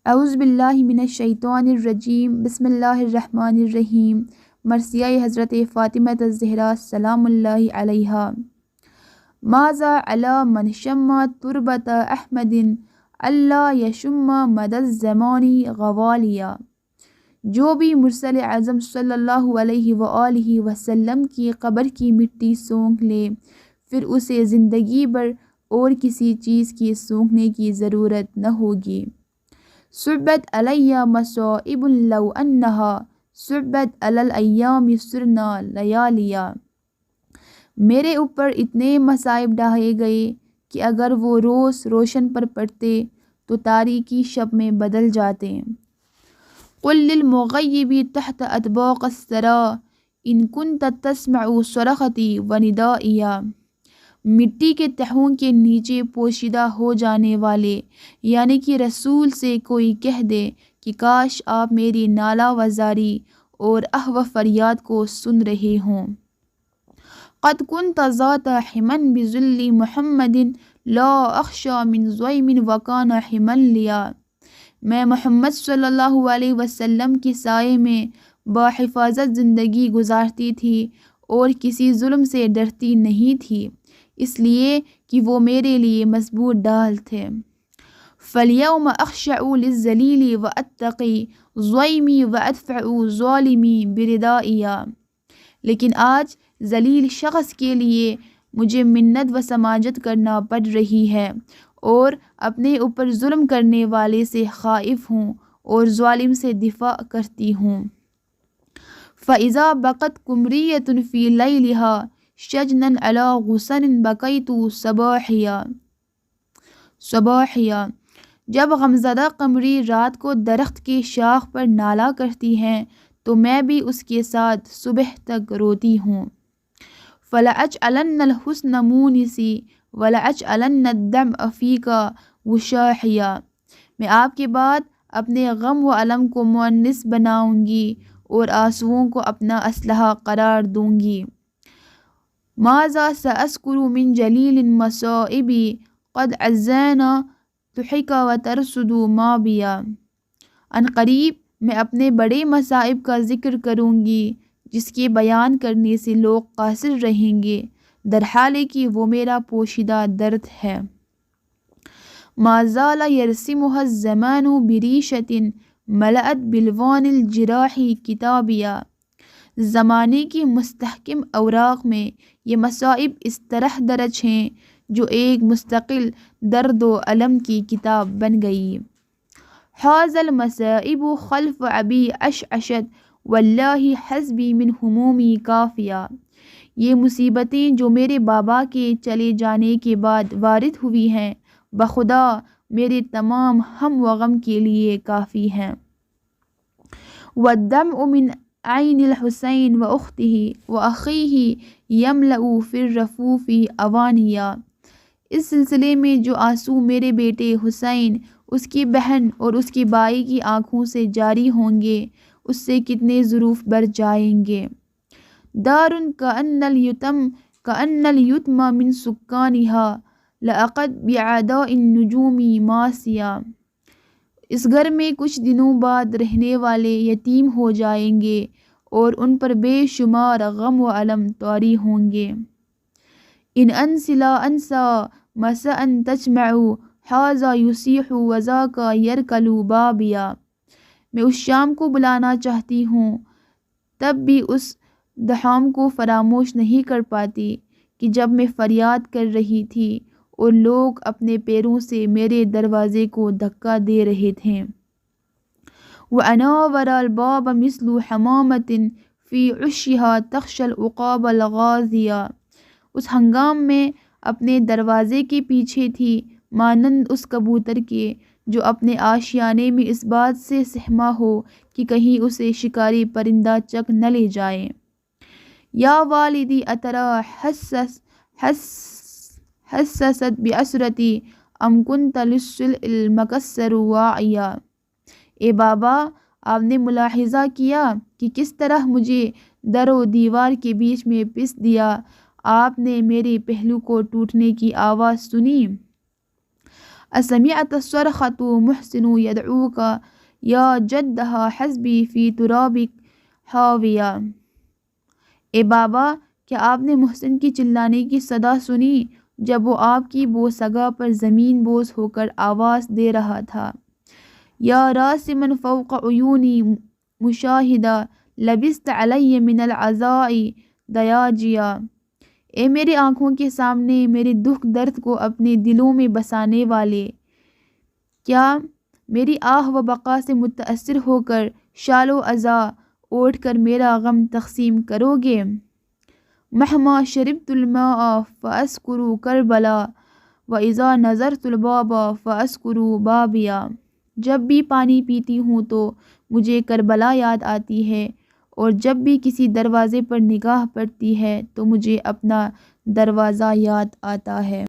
اعوذ باللہ من الشیطان الرجیم، بسم اللہ الرحمن الرحیم۔ مرثیہ حضرت فاطمہ الزہرا سلام اللہ علیہا۔ ماذا علی من شم تربت احمد اللہ یشم مد الزمان غوالیا۔ جو بھی مرسل اعظم صلی اللہ علیہ وآلہ وسلم کی قبر کی مٹی سونکھ لے، پھر اسے زندگی بھر اور کسی چیز کی سونکھنے کی ضرورت نہ ہوگی۔ صبت علی مصائب لو انہا صبت علی الایام سرنا لیالیا۔ میرے اوپر اتنے مصائب ڈھائے گئے کہ اگر وہ روز روشن پر پڑتے تو تاریکی شب میں بدل جاتے۔ قل للمغیب تحت اطباق الثری ان کنت تسمع صرختی وندائیا۔ مٹی کے تہوں کے نیچے پوشیدہ ہو جانے والے یعنی کہ رسول سے کوئی کہہ دے کہ کاش آپ میری نالہ وزاری اور آہ و فریاد کو سن رہے ہوں۔ قد كنت ذات حمن بذل محمد لا اخشى من ضیم وکان حمن لیا۔ میں محمد صلی اللہ علیہ وسلم کے سائے میں باحفاظت زندگی گزارتی تھی اور کسی ظلم سے ڈرتی نہیں تھی، اس لیے کہ وہ میرے لیے مضبوط ڈال تھے۔ فَالْيَوْمَ أَخْشَعُ لِلذَّلِيلِ وَأَتَّقِي ضَيْمِي وَأَدْفَعُ ظَالِمِي بِرِدَائِيَا۔ لیکن آج ذلیل شخص کے لیے مجھے منت و سماجت کرنا پڑ رہی ہے اور اپنے اوپر ظلم کرنے والے سے خائف ہوں اور ظالم سے دفاع کرتی ہوں۔ فَإِذَا بَقَتْ قُمْرِيَّةٌ فِي لَيْلِهَا شجنن علی غصن بقیت صباحیا۔ جب غمزدہ قمری رات کو درخت کے شاخ پر نالا کرتی ہیں تو میں بھی اس کے ساتھ صبح تک روتی ہوں۔ فَلَأَجْعَلَنَّ الْحُسْنَ مُونِسِي وَلَأَجْعَلَنَّ الدَّمْعَ فِيكَ وِشَاحِيًا۔ میں آپ کے بعد اپنے غم و الم کو مؤنث بناؤں گی اور آنسوؤں کو اپنا اسلحہ قرار دوں گی۔ ماذا سأذكر من جلیل مصائبی قد عزینا تحک وترصد مابیا۔ ان قریب میں اپنے بڑے مصائب کا ذکر کروں گی جس کے بیان کرنے سے لوگ قاصر رہیں گے، درحالے کہ وہ میرا پوشیدہ درد ہے۔ ما زال یرسمها الزمان بریشۃ ملأت بالوان الجراح کتابیا۔ زمانے کی مستحکم اوراق میں یہ مصائب اس طرح درج ہیں جو ایک مستقل درد و الم کی کتاب بن گئی۔ حاز المصائب خلف ابی اشعشت واللہ حسبی من ہمومی کافیہ۔ یہ مصیبتیں جو میرے بابا کے چلے جانے کے بعد وارد ہوئی ہیں بخدا میرے تمام ہم و غم کے لیے کافی ہیں۔ والدمع من عین الحسین واختہ واخیہ یملأ فی الرفوف اوانیہ۔ اس سلسلے میں جو آنسو میرے بیٹے حسین، اس کی بہن اور اس کی بائی کی آنکھوں سے جاری ہوں گے اس سے کتنے ظروف بھر جائیں گے۔ دار کأن الیتم من سکانہا لعقد بعداء النجوم ماسیا۔ اس گھر میں کچھ دنوں بعد رہنے والے یتیم ہو جائیں گے اور ان پر بے شمار غم و الم طاری ہوں گے۔ ان انسلا انسا مساء تجمع ھذا یصیح وذاک یرکل بابیا۔ میں اس شام کو بلانا چاہتی ہوں تب بھی اس دہام کو فراموش نہیں کر پاتی کہ جب میں فریاد کر رہی تھی اور لوگ اپنے پیروں سے میرے دروازے کو دھکا دے رہے تھے۔ وَأَنَا وَرَا الْبَابَ مِثْلُ حَمَامَةٍ فِي عُشِّهَا تَخْشَى الْعُقَابَ الْغَازِيَةَ۔ اس ہنگام میں اپنے دروازے کے پیچھے تھی مانند اس کبوتر کے جو اپنے آشیانے میں اس بات سے سہما ہو کہ کہیں اسے شکاری پرندہ چک نہ لے جائے۔ یا والدی اترا حسست بعسرتی ام کنت للصلح المکسر واعیا۔ اے بابا، آپ نے ملاحظہ کیا کہ کس طرح مجھے در و دیوار کے بیچ میں پس دیا؟ آپ نے میرے پہلو کو ٹوٹنے کی آواز سنی؟ اسمعت الصرخۃ محسن یدعوک یا جدہا حسبی فی ترابک حاویہ۔ اے بابا، کیا آپ نے محسن کی چلانے کی صدا سنی جب وہ آپ کی بوسگا پر زمین بوس ہو کر آواز دے رہا تھا؟ یا راسمن فوق عیونی مشاہدہ لبست علی من العزاء دیاجیا۔ اے میرے آنکھوں کے سامنے میرے دکھ درد کو اپنے دلوں میں بسانے والے، کیا میری آہ و بقا سے متاثر ہو کر شال و عزا اوڑھ کر میرا غم تقسیم کرو گے؟ مہما شربت الماء فاذکر کربلا واذا نظرت الباب فاذکر بابیا۔ جب بھی پانی پیتی ہوں تو مجھے کربلا یاد آتی ہے، اور جب بھی کسی دروازے پر نگاہ پڑتی ہے تو مجھے اپنا دروازہ یاد آتا ہے۔